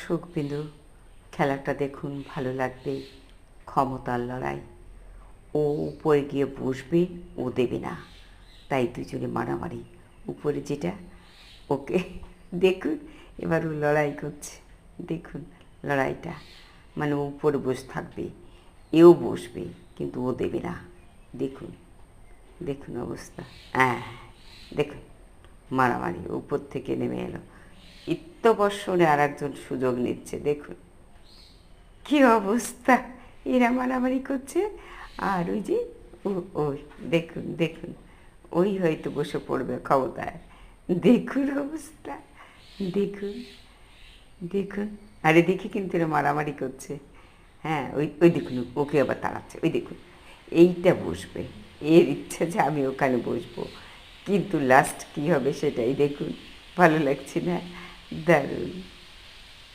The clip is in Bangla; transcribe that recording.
দর্শক বিন্দু, খেলাটা দেখুন, ভালো লাগবে। ক্ষমতার লড়াই। ও উপরে গিয়ে বসবে, ও দেবে না, তাই দুজনে মারামারি। উপরে যেটা ওকে দেখুন, এবার ও লড়াই করছে। দেখুন লড়াইটা, মানে ও উপরে বসে থাকবে, এও বসবে, কিন্তু ও দেবে না। দেখুন দেখুন অবস্থা। হ্যাঁ দেখুন, মারামারি, উপর থেকে নেমে এলো। ইত্যবর্ষণে আর একজন সুযোগ নিচ্ছে। দেখুন কী অবস্থা, এরা মারামারি করছে। আর ওই যে ওই দেখুন দেখুন, ওই হয়তো বসে পড়বে ক্ষমতায়। দেখুন অবস্থা, দেখুন দেখুন। আর এদিকে কিন্তু এরা মারামারি করছে। হ্যাঁ, ওই ওই দেখুন, ওকে আবার তাড়াচ্ছে। ওই দেখুন, এইটা বসবে, এর ইচ্ছা যে আমি ওখানে বসবো, কিন্তু লাস্ট কী হবে সেটাই দেখুন। ভালো লাগছে না? দারুণ।